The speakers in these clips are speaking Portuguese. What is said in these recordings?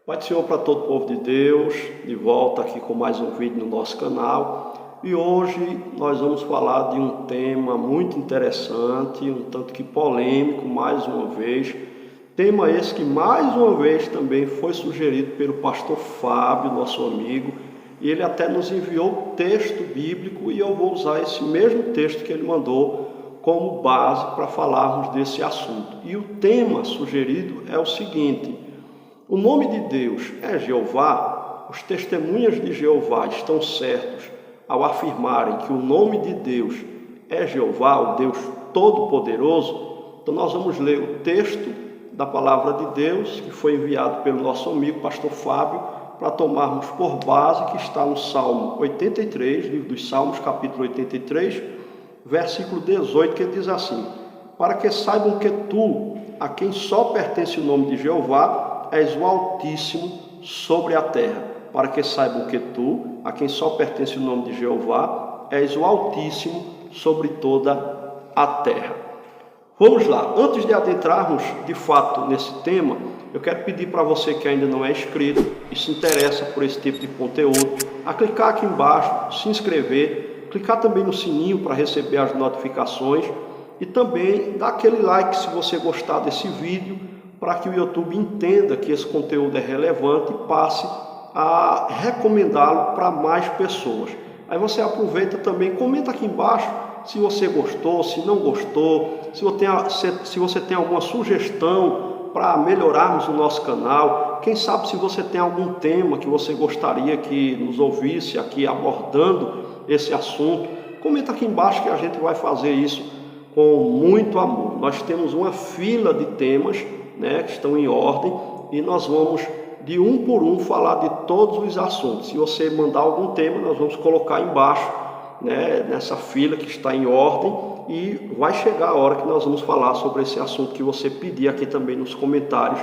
Pai do Senhor para todo o povo de Deus, de volta aqui com mais um vídeo no nosso canal. E hoje nós vamos falar de um tema muito interessante, um tanto que polêmico, mais uma vez. Tema esse que mais uma vez também foi sugerido pelo pastor Fábio, nosso amigo, e ele até nos enviou o texto bíblico e eu vou usar esse mesmo texto que ele mandou como base para falarmos desse assunto. E o tema sugerido é o seguinte: o nome de Deus é Jeová. Os testemunhas de Jeová estão certos ao afirmarem que o nome de Deus é Jeová, o Deus Todo-Poderoso. Então nós vamos ler o texto da palavra de Deus que foi enviado pelo nosso amigo pastor Fábio, para tomarmos por base, que está no Salmo 83, livro dos Salmos, capítulo 83, versículo 18, que diz assim: para que saibam que tu, a quem só pertence o nome de Jeová, és o Altíssimo sobre a terra. Para que saibam que tu, a quem só pertence o nome de Jeová, és o Altíssimo sobre toda a terra. Vamos lá, antes de adentrarmos de fato nesse tema, eu quero pedir para você que ainda não é inscrito e se interessa por esse tipo de conteúdo, a clicar aqui embaixo, se inscrever, clicar também no sininho para receber as notificações e também dar aquele like se você gostar desse vídeo, para que o YouTube entenda que esse conteúdo é relevante e passe a recomendá-lo para mais pessoas. Aí você aproveita também, comenta aqui embaixo se você gostou, se não gostou, se você tem alguma sugestão para melhorarmos o nosso canal. Quem sabe se você tem algum tema que você gostaria que nos ouvisse aqui abordando esse assunto, comenta aqui embaixo que a gente vai fazer isso com muito amor. Nós temos uma fila de temas, que estão em ordem, e nós vamos de um por um falar de todos os assuntos. Se você mandar algum tema, nós vamos colocar embaixo, nessa fila que está em ordem, e vai chegar a hora que nós vamos falar sobre esse assunto que você pedir aqui também nos comentários,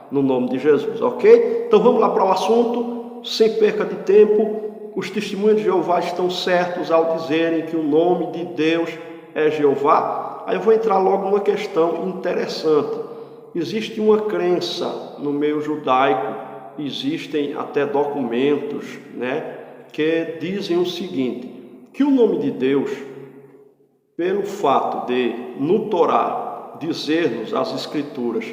no nome de Jesus, ok? Então vamos lá para o assunto, sem perca de tempo. Os testemunhos de Jeová estão certos ao dizerem que o nome de Deus é Jeová. Aí eu vou entrar logo numa questão interessante. Existe uma crença no meio judaico, existem até documentos, que dizem o seguinte: que o nome de Deus, pelo fato de no Torá dizer-nos as Escrituras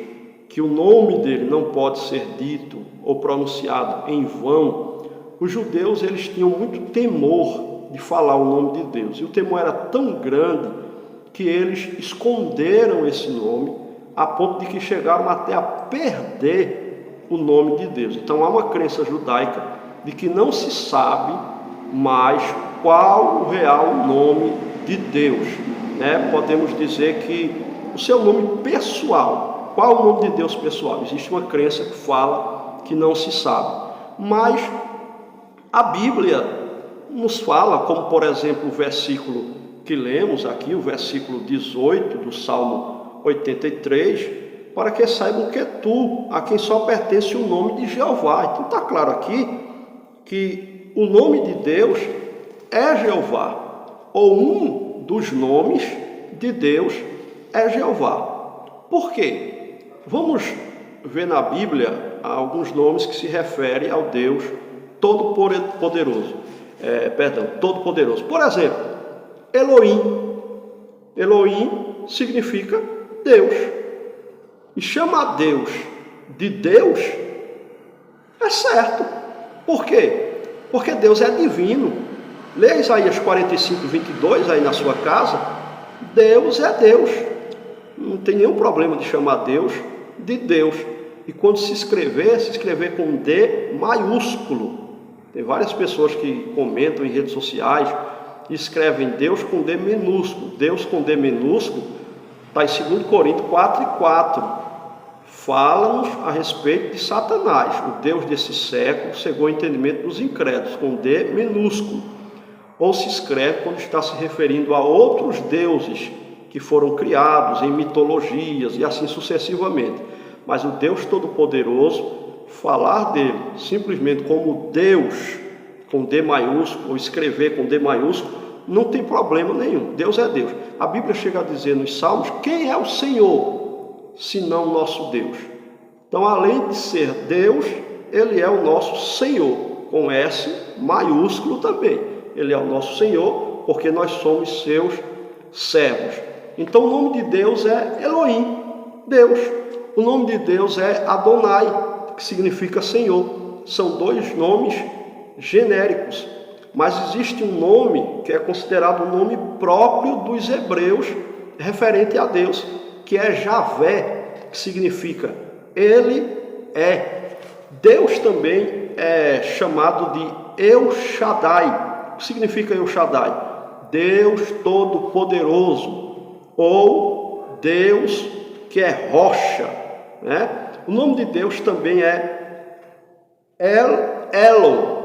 que o nome dele não pode ser dito ou pronunciado em vão, os judeus eles tinham muito temor de falar o nome de Deus, e o temor era tão grande que eles esconderam esse nome a ponto de que chegaram até a perder o nome de Deus. Então há uma crença judaica de que não se sabe mais qual o real nome de Deus, Podemos dizer que o seu nome pessoal, qual o nome de Deus pessoal? Existe uma crença que fala que não se sabe, mas a Bíblia nos fala, como por exemplo o versículo que lemos aqui, o versículo 18 do Salmo 83, para que saibam que tu, a quem só pertence o nome de Jeová. Então está claro aqui que o nome de Deus é Jeová, ou um dos nomes de Deus é Jeová. Por quê? Vamos ver na Bíblia alguns nomes que se referem ao Deus Todo-Poderoso. Todo-Poderoso. Por exemplo, Elohim. Elohim significa Deus. E chamar Deus de Deus é certo. Por quê? Porque Deus é divino. Leia Isaías 45, 22 aí na sua casa. Deus é Deus. Não tem nenhum problema de chamar Deus de Deus. E quando se escrever com D maiúsculo. Tem várias pessoas que comentam em redes sociais e escrevem Deus com D minúsculo. Deus com D minúsculo está em 2 Coríntios 4:4. Fala-nos a respeito de Satanás, o Deus desse século, segundo o entendimento dos incrédulos, com D minúsculo. Ou se escreve quando está se referindo a outros deuses que foram criados em mitologias e assim sucessivamente. Mas o Deus Todo-Poderoso, falar dele simplesmente como Deus, com D maiúsculo, ou escrever com D maiúsculo, não tem problema nenhum. Deus é Deus. A Bíblia chega a dizer nos Salmos: quem é o Senhor, senão nosso Deus? Então, além de ser Deus, Ele é o nosso Senhor, com S maiúsculo também. Ele é o nosso Senhor, porque nós somos seus servos. Então o nome de Deus é Elohim, Deus. O nome de Deus é Adonai, que significa Senhor. São dois nomes genéricos, mas existe um nome que é considerado um nome próprio dos hebreus, referente a Deus, que é Javé, que significa Ele é. Deus também é chamado de El Shaddai. O que significa El Shaddai? Deus Todo-Poderoso, ou Deus que é rocha, né? O nome de Deus também é Elon,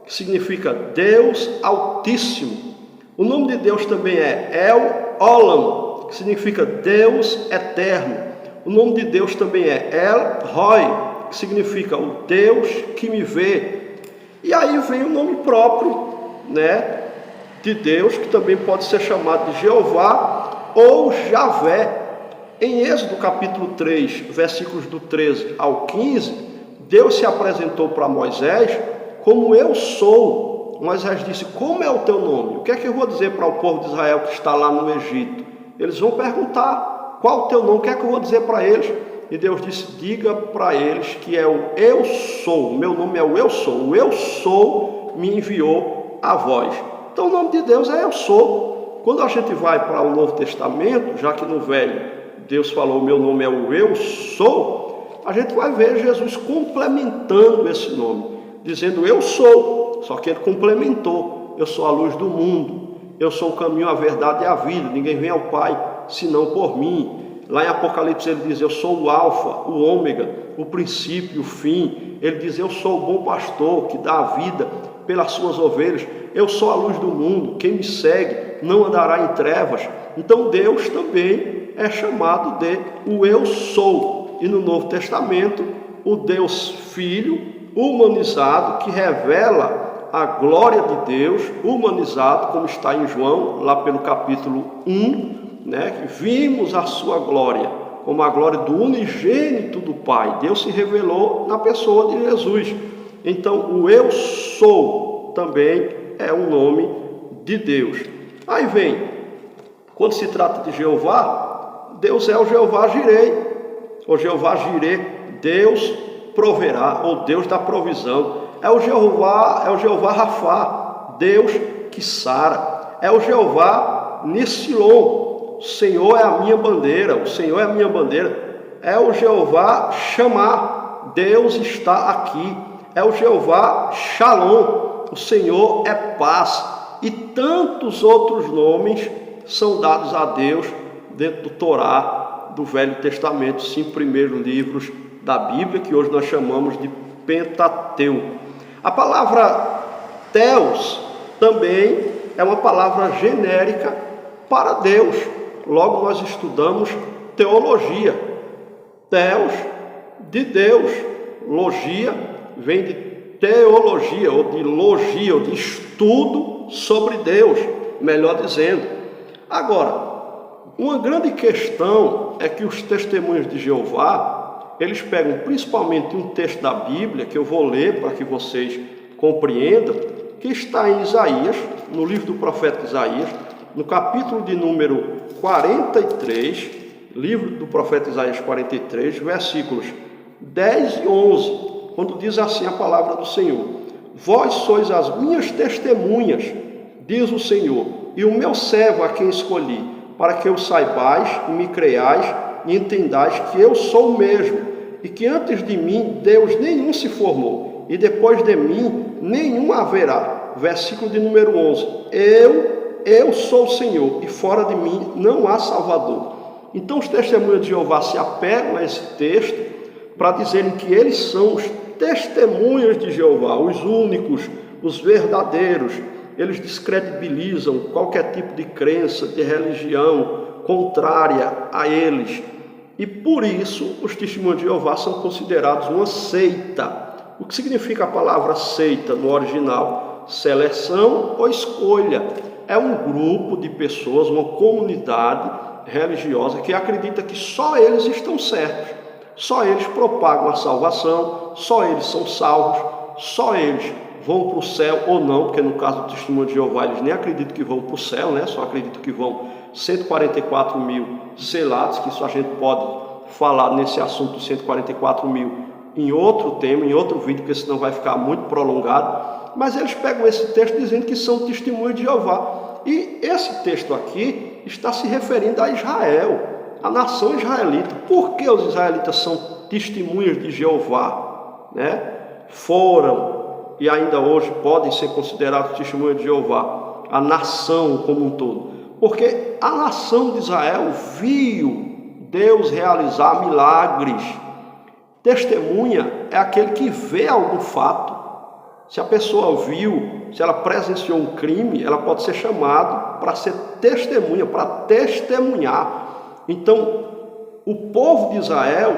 que significa Deus Altíssimo. O nome de Deus também é El Olam, que significa Deus Eterno. O nome de Deus também é El Roi, que significa o Deus que me vê. E aí vem o nome próprio, né, de Deus, que também pode ser chamado de Jeová ou Javé. Em Êxodo capítulo 3, versículos do 13 ao 15, Deus se apresentou para Moisés como eu sou. Moisés disse: como é o teu nome? O que é que eu vou dizer para o povo de Israel que está lá no Egito? Eles vão perguntar: qual o teu nome? O que é que eu vou dizer para eles? E Deus disse: diga para eles que é o eu sou. O meu nome é o eu sou. O eu sou me enviou a vós. Então o nome de Deus é eu sou. Quando a gente vai para o Novo Testamento, já que no Velho Deus falou: meu nome é o eu sou, a gente vai ver Jesus complementando esse nome, dizendo eu sou, só que ele complementou: eu sou a luz do mundo, eu sou o caminho, a verdade e a vida, ninguém vem ao Pai senão por mim. Lá em Apocalipse ele diz: eu sou o alfa, o ômega, o princípio e o fim. Ele diz: eu sou o bom pastor que dá a vida pelas suas ovelhas. Eu sou a luz do mundo, quem me segue não andará em trevas. Então Deus também é chamado de o eu sou. E no Novo Testamento, o Deus Filho humanizado, que revela a glória de Deus, humanizado, como está em João, lá pelo capítulo 1, né, que vimos a sua glória, como a glória do unigênito do Pai. Deus se revelou na pessoa de Jesus. Então o eu sou também é o nome de Deus. Aí vem, quando se trata de Jeová, Deus é o Jeová Jireh, ou Jeová Jireh, Deus proverá, ou Deus da provisão. É o Jeová Rafá, Deus que sara. É o Jeová Nissilon, o Senhor é a minha bandeira, o Senhor é a minha bandeira. É o Jeová Chamar, Deus está aqui. É o Jeová Shalom, o Senhor é paz. E tantos outros nomes são dados a Deus dentro do Torá, do Velho Testamento, 5 primeiros livros da Bíblia, que hoje nós chamamos de Pentateuco. A palavra Theos também é uma palavra genérica para Deus. Logo nós estudamos teologia. Theos, de Deus. Logia vem de teologia, ou de logia, ou de estudo sobre Deus, melhor dizendo. Agora, uma grande questão é que os testemunhos de Jeová, eles pegam principalmente um texto da Bíblia, que eu vou ler para que vocês compreendam, que está em Isaías, no livro do profeta Isaías, no capítulo de número 43, livro do profeta Isaías 43, versículos 10 e 11, quando diz assim a palavra do Senhor: vós sois as minhas testemunhas, diz o Senhor, e o meu servo a quem escolhi, para que o saibais e me creiais e entendais que eu sou o mesmo, e que antes de mim Deus nenhum se formou, e depois de mim nenhum haverá. Versículo de número 11: eu sou o Senhor, e fora de mim não há Salvador. Então os testemunhos de Jeová se apegam a esse texto para dizerem que eles são os testemunhas de Jeová, os únicos, os verdadeiros. Eles descredibilizam qualquer tipo de crença, de religião contrária a eles. E por isso os testemunhos de Jeová são considerados uma seita. O que significa a palavra seita no original? Seleção ou escolha. É um grupo de pessoas, uma comunidade religiosa que acredita que só eles estão certos. Só eles propagam a salvação, só eles são salvos, só eles vão para o céu ou não, porque no caso do testemunho de Jeová eles nem acreditam que vão para o céu, né? Só acreditam que vão 144 mil selados, que isso a gente pode falar nesse assunto dos 144 mil em outro tema, em outro vídeo, porque senão vai ficar muito prolongado. Mas eles pegam esse texto dizendo que são testemunhos de Jeová. E esse texto aqui está se referindo a Israel, a nação israelita. Por que os israelitas são testemunhas de Jeová, né? Foram e ainda hoje podem ser considerados testemunhas de Jeová, a nação como um todo, porque a nação de Israel viu Deus realizar milagres. Testemunha é aquele que vê algum fato. Se a pessoa viu, se ela presenciou um crime, ela pode ser chamada para ser testemunha, para testemunhar. Então, o povo de Israel,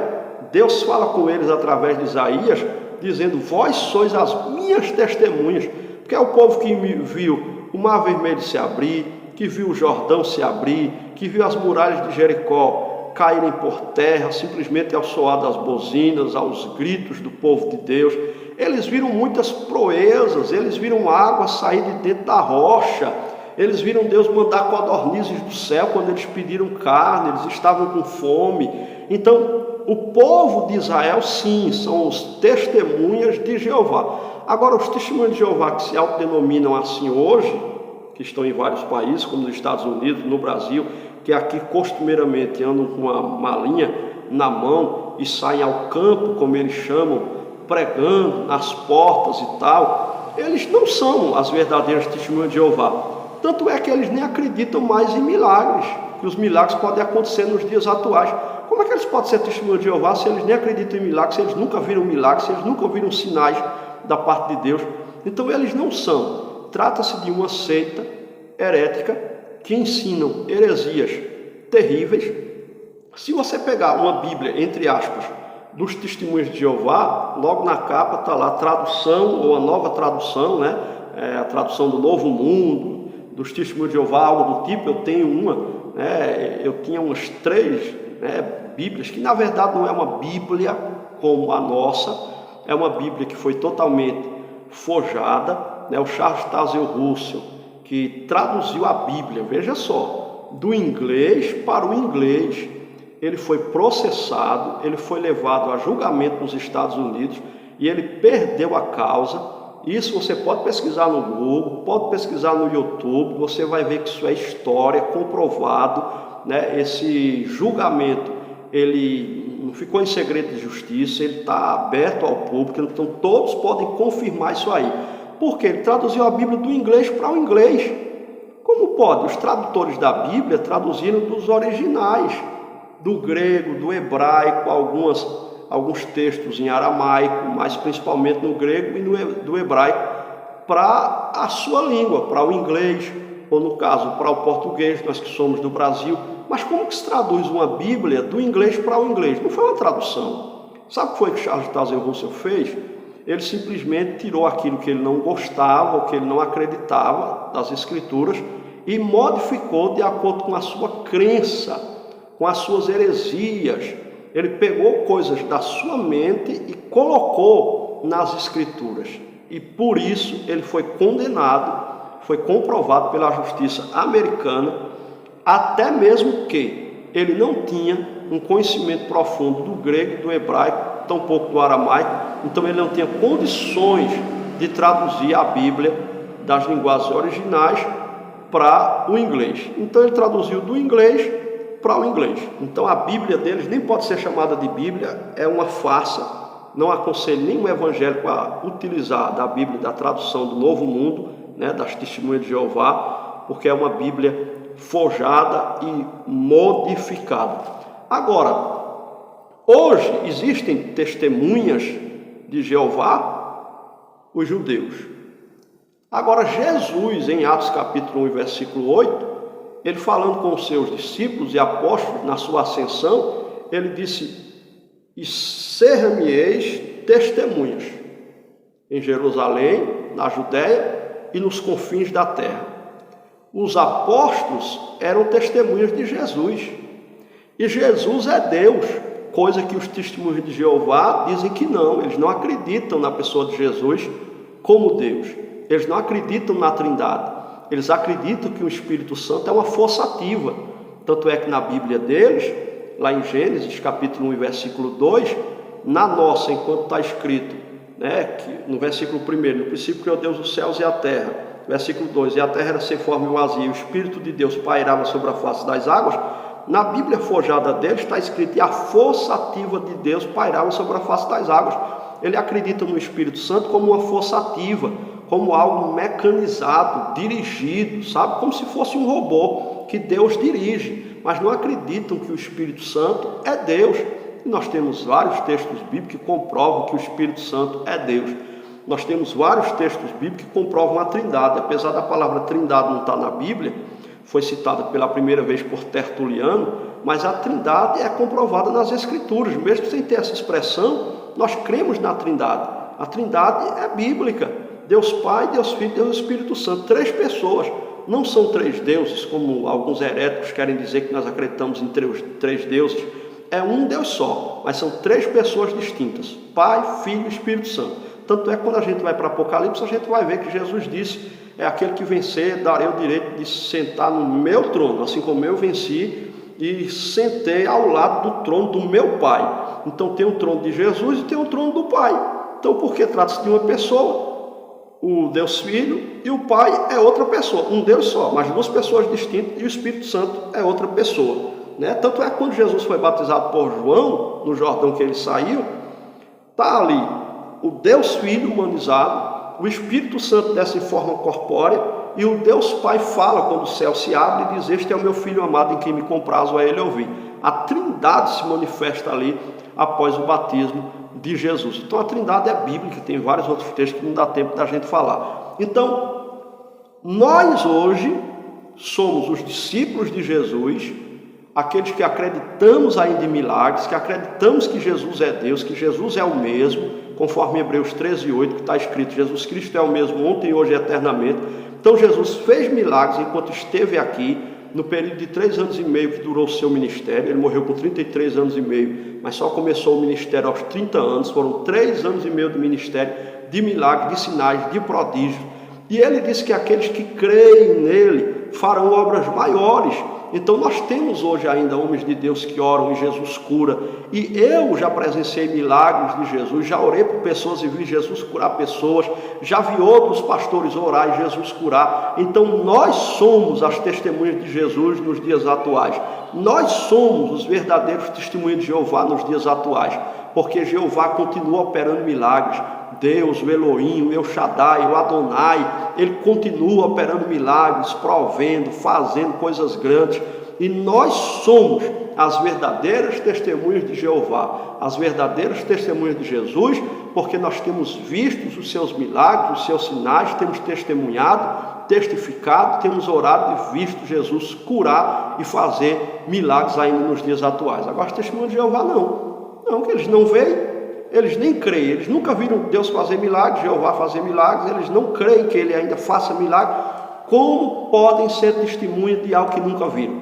Deus fala com eles através de Isaías, dizendo: vós sois as minhas testemunhas, porque é o povo que viu o Mar Vermelho se abrir, que viu o Jordão se abrir, que viu as muralhas de Jericó caírem por terra, simplesmente ao soar das buzinas, aos gritos do povo de Deus. Eles viram muitas proezas, eles viram água sair de dentro da rocha, eles viram Deus mandar codornizes do céu quando eles pediram carne, eles estavam com fome. Então, o povo de Israel, sim, são os testemunhas de Jeová. Agora, os testemunhos de Jeová que se autodenominam assim hoje, que estão em vários países, como nos Estados Unidos, no Brasil, que aqui costumeiramente andam com uma malinha na mão e saem ao campo, como eles chamam, pregando nas portas e tal, eles não são as verdadeiras testemunhas de Jeová. Tanto é que eles nem acreditam mais em milagres, que os milagres podem acontecer nos dias atuais. Como é que eles podem ser testemunhas de Jeová se eles nem acreditam em milagres, se eles nunca viram milagres, se eles nunca viram sinais da parte de Deus? Então eles não são. Trata-se de uma seita herética que ensinam heresias terríveis. Se você pegar uma Bíblia, entre aspas, dos testemunhos de Jeová, logo na capa está lá a tradução, ou a nova tradução, né? A tradução do Novo Mundo, dos testemunhos de Jeová, algo do tipo. Eu tenho uma, né? Eu tinha umas 3, né, Bíblias, que na verdade não é uma Bíblia como a nossa, é uma Bíblia que foi totalmente forjada, né? O Charles Taze Russell, que traduziu a Bíblia, veja só, do inglês para o inglês. Ele foi processado, ele foi levado a julgamento nos Estados Unidos e ele perdeu a causa. Isso você pode pesquisar no Google, pode pesquisar no YouTube, você vai ver que isso é história, comprovado, né? Esse julgamento, ele não ficou em segredo de justiça, ele está aberto ao público, então todos podem confirmar isso aí. Porque ele traduziu a Bíblia do inglês para o inglês. Como pode? Os tradutores da Bíblia traduziram dos originais, do grego, do hebraico, alguns textos em aramaico, mas principalmente no grego e do hebraico, para a sua língua, para o inglês, ou no caso, para o português, nós que somos do Brasil. Mas como que se traduz uma Bíblia do inglês para o inglês? Não foi uma tradução. Sabe o que foi que Charles Taze Russell fez? Ele simplesmente tirou aquilo que ele não gostava, ou que ele não acreditava das Escrituras, e modificou de acordo com a sua crença, com as suas heresias. Ele pegou coisas da sua mente e colocou nas Escrituras. E por isso ele foi condenado, foi comprovado pela justiça americana, até mesmo que ele não tinha um conhecimento profundo do grego, do hebraico, tampouco do aramaico. Então ele não tinha condições de traduzir a Bíblia das linguagens originais para o inglês. Então ele traduziu do inglês para o inglês. Então a Bíblia deles nem pode ser chamada de Bíblia, é uma farsa. Não aconselho nenhum evangélico a utilizar da Bíblia, da tradução do Novo Mundo, né, das Testemunhas de Jeová, porque é uma Bíblia forjada e modificada. Agora, hoje existem testemunhas de Jeová, os judeus. Agora, Jesus, em Atos capítulo 1, versículo 8, ele falando com os seus discípulos e apóstolos na sua ascensão, ele disse: e ser-me-eis testemunhas em Jerusalém, na Judéia e nos confins da terra. Os apóstolos eram testemunhas de Jesus. E Jesus é Deus, coisa que os testemunhos de Jeová dizem que não. Eles não acreditam na pessoa de Jesus como Deus. Eles não acreditam na Trindade. Eles acreditam que o Espírito Santo é uma força ativa. Tanto é que na Bíblia deles, lá em Gênesis capítulo 1 e versículo 2, na nossa, enquanto está escrito, que no versículo 1, no princípio criou Deus os céus e a terra, versículo 2, e a terra era sem forma e vazia, e o Espírito de Deus pairava sobre a face das águas. Na Bíblia forjada deles está escrito, e a força ativa de Deus pairava sobre a face das águas. Ele acredita no Espírito Santo como uma força ativa, como algo mecanizado, dirigido, sabe? Como se fosse um robô que Deus dirige, mas não acreditam que o Espírito Santo é Deus. E nós temos vários textos bíblicos que comprovam que o Espírito Santo é Deus. Nós temos vários textos bíblicos que comprovam a Trindade. Apesar da palavra Trindade não estar na Bíblia, foi citada pela primeira vez por Tertuliano, mas a Trindade é comprovada nas Escrituras. Mesmo sem ter essa expressão, nós cremos na Trindade. A Trindade é bíblica. Deus Pai, Deus Filho, Deus Espírito Santo. 3 pessoas. Não são 3 deuses, como alguns heréticos querem dizer que nós acreditamos em 3 deuses. É um Deus só, mas são 3 pessoas distintas. Pai, Filho e Espírito Santo. Tanto é que quando a gente vai para Apocalipse, a gente vai ver que Jesus disse, é aquele que vencer, darei o direito de sentar no meu trono, assim como eu venci e sentei ao lado do trono do meu Pai. Então tem o trono de Jesus e tem o trono do Pai. Então porque trata-se de uma pessoa, o Deus Filho, e o Pai é outra pessoa, um Deus só, mas 2 pessoas distintas, e o Espírito Santo é outra pessoa. Tanto é que quando Jesus foi batizado por João, no Jordão que ele saiu, está ali o Deus Filho humanizado, o Espírito Santo desce em forma corpórea, e o Deus Pai fala quando o céu se abre e diz, este é o meu Filho amado em quem me comprazo a ele ouvir. A Trindade se manifesta ali após o batismo de Jesus. Então a Trindade é bíblica, tem vários outros textos que não dá tempo da gente falar. Então, nós hoje somos os discípulos de Jesus, aqueles que acreditamos ainda em milagres, que acreditamos que Jesus é Deus, que Jesus é o mesmo, conforme Hebreus 13:8, que está escrito, Jesus Cristo é o mesmo ontem, hoje e eternamente. Então Jesus fez milagres enquanto esteve aqui, no período de 3 anos e meio que durou o seu ministério. Ele morreu com 33 anos e meio, mas só começou o ministério aos 30 anos, foram 3 anos e meio de ministério, de milagres, de sinais, de prodígios. E ele disse que aqueles que creem nele farão obras maiores. Então nós temos hoje ainda homens de Deus que oram e Jesus cura. E eu já presenciei milagres de Jesus, já orei por pessoas e vi Jesus curar pessoas, já vi outros pastores orar e Jesus curar. Então nós somos as testemunhas de Jesus nos dias atuais. Nós somos os verdadeiros testemunhos de Jeová nos dias atuais, porque Jeová continua operando milagres. Deus, o Elohim, o El Shaddai, o Adonai, ele continua operando milagres, provendo, fazendo coisas grandes. E nós somos as verdadeiras testemunhas de Jeová, as verdadeiras testemunhas de Jesus, porque nós temos visto os seus milagres, os seus sinais, temos testemunhado, testificado, temos orado e visto Jesus curar e fazer milagres ainda nos dias atuais. Agora, os testemunhos de Jeová não, que eles não veem. Eles nem creem, eles nunca viram Deus fazer milagres, Jeová fazer milagres, eles não creem que ele ainda faça milagres. Como podem ser testemunhas de algo que nunca viram?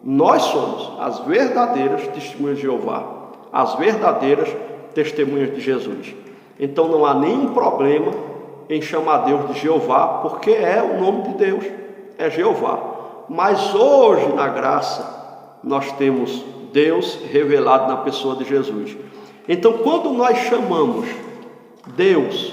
Nós somos as verdadeiras testemunhas de Jeová, as verdadeiras testemunhas de Jesus. Então não há nenhum problema em chamar Deus de Jeová, porque é o nome de Deus, é Jeová. Mas hoje, na graça, nós temos Deus revelado na pessoa de Jesus. Então, quando nós chamamos Deus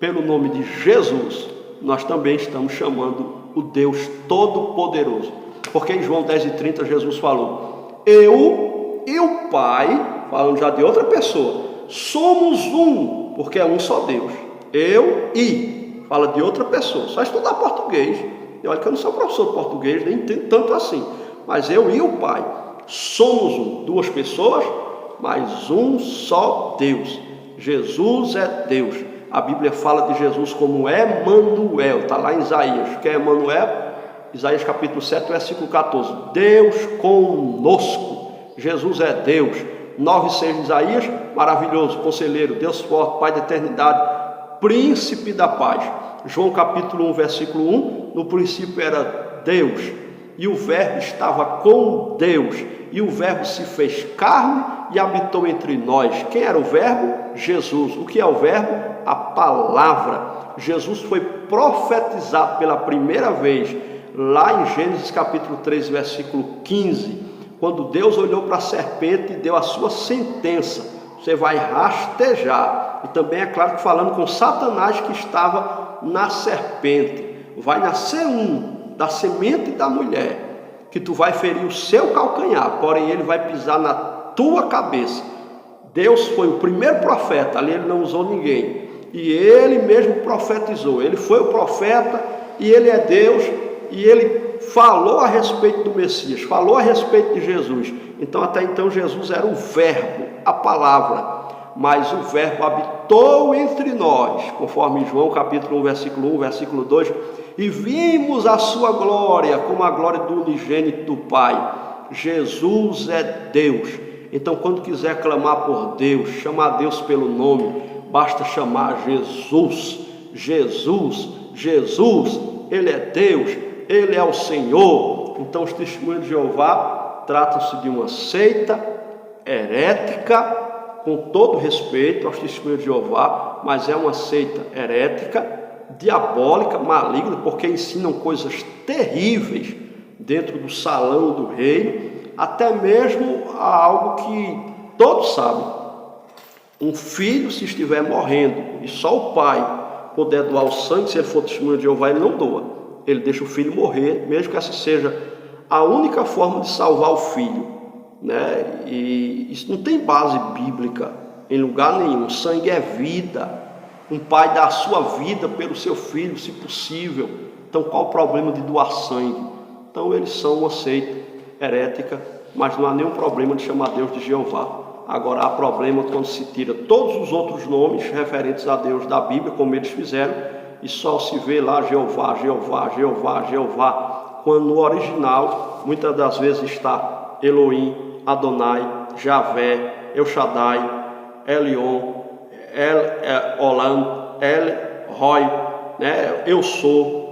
pelo nome de Jesus, nós também estamos chamando o Deus Todo-Poderoso. Porque em João 10:30 Jesus falou, eu e o Pai, falando já de outra pessoa, somos um, porque é um só Deus. Eu e, fala de outra pessoa. Só estudar português. E olha que eu não sou professor de português, nem entendo tanto assim. Mas eu e o Pai somos um, 2 pessoas, mas um só Deus. Jesus é Deus. A Bíblia fala de Jesus como Emanuel, está lá em Isaías. Que é Emanuel? Isaías capítulo 7, versículo 14. Deus conosco. Jesus é Deus. 9:6 de Isaías, maravilhoso, conselheiro, Deus forte, Pai da eternidade, príncipe da paz. João capítulo 1, versículo 1, no princípio era Deus, e o verbo estava com Deus, e o verbo se fez carne e habitou entre nós. Quem era o verbo? Jesus. O que é o verbo? A palavra. Jesus foi profetizado pela primeira vez lá em Gênesis capítulo 3, versículo 15, quando Deus olhou para a serpente e deu a sua sentença: você vai rastejar. E também é claro que falando com Satanás que estava na serpente: vai nascer da semente da mulher, que tu vai ferir o seu calcanhar, porém ele vai pisar na tua cabeça. Deus foi o primeiro profeta, ali ele não usou ninguém, e ele mesmo profetizou. Ele foi o profeta e ele é Deus, e ele falou a respeito do Messias, falou a respeito de Jesus. Então até então Jesus era o verbo, a palavra, mas o verbo habitou entre nós, conforme João capítulo 1, versículo 1, versículo 2, e vimos a sua glória como a glória do unigênito do Pai. Jesus é Deus. Então quando quiser clamar por Deus, chamar Deus pelo nome, basta chamar Jesus, Jesus, Jesus. Ele é Deus, Ele é o Senhor. Então os testemunhos de Jeová tratam-se de uma seita herética, com todo respeito aos testemunhos de Jeová, mas é uma seita herética, diabólica, maligna, porque ensinam coisas terríveis dentro do salão do reino, até mesmo algo que todos sabem: um filho, se estiver morrendo e só o pai puder doar o sangue, se ele for testemunho de Jeová, ele não doa, ele deixa o filho morrer, mesmo que essa seja a única forma de salvar o filho, né? E isso não tem base bíblica em lugar nenhum. Sangue é vida. Um pai dá a sua vida pelo seu filho, se possível. Então qual o problema de doar sangue? Então eles são uma seita herética, mas não há nenhum problema de chamar Deus de Jeová. Agora há problema quando se tira todos os outros nomes referentes a Deus da Bíblia, como eles fizeram, e só se vê lá Jeová, Jeová, Jeová, Jeová, quando no original muitas das vezes está Elohim, Adonai, Javé, El Shaddai, Elion, El Olam, El Roi, né? Eu sou.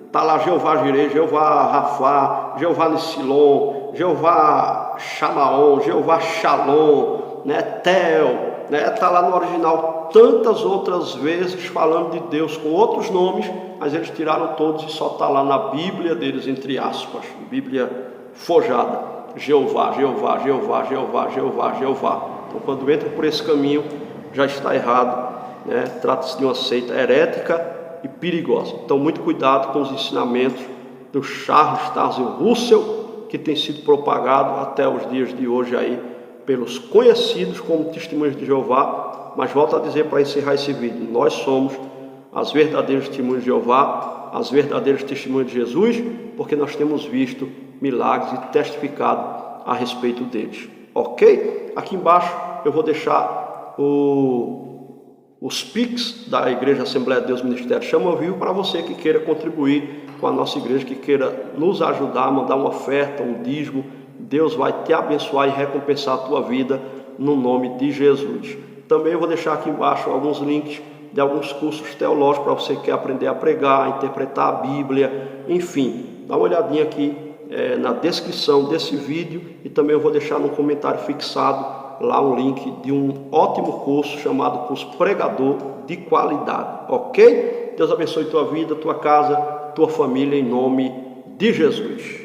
Está lá Jeová Jireh, Jeová Rafá, Jeová Nissilon, Jeová Shamaon, Jeová Shalom, né? Tel, né? Está lá no original tantas outras vezes falando de Deus com outros nomes, mas eles tiraram todos e só está lá na Bíblia deles, entre aspas, Bíblia forjada: Jeová, Jeová, Jeová, Jeová, Jeová, Jeová. Então quando entra por esse caminho já está errado, né? Trata-se de uma seita herética e perigosa. Então muito cuidado com os ensinamentos do Charles Taze Russell, que tem sido propagado até os dias de hoje aí pelos conhecidos como testemunhos de Jeová. Mas volto a dizer para encerrar esse vídeo: nós somos as verdadeiras testemunhas de Jeová, as verdadeiras testemunhas de Jesus, porque nós temos visto milagres e testificado a respeito deles. Ok? Aqui embaixo eu vou deixar os Pix da Igreja Assembleia de Deus Ministério Chama Vivo, para você que queira contribuir com a nossa igreja, que queira nos ajudar, mandar uma oferta, um dízimo. Deus vai te abençoar e recompensar a tua vida no nome de Jesus. Também eu vou deixar aqui embaixo alguns links de alguns cursos teológicos para você que quer aprender a pregar, a interpretar a Bíblia, enfim. Dá uma olhadinha aqui na descrição desse vídeo, e também eu vou deixar no comentário fixado lá um link de um ótimo curso chamado Curso Pregador de Qualidade. Ok? Deus abençoe tua vida, tua casa, tua família, em nome de Jesus.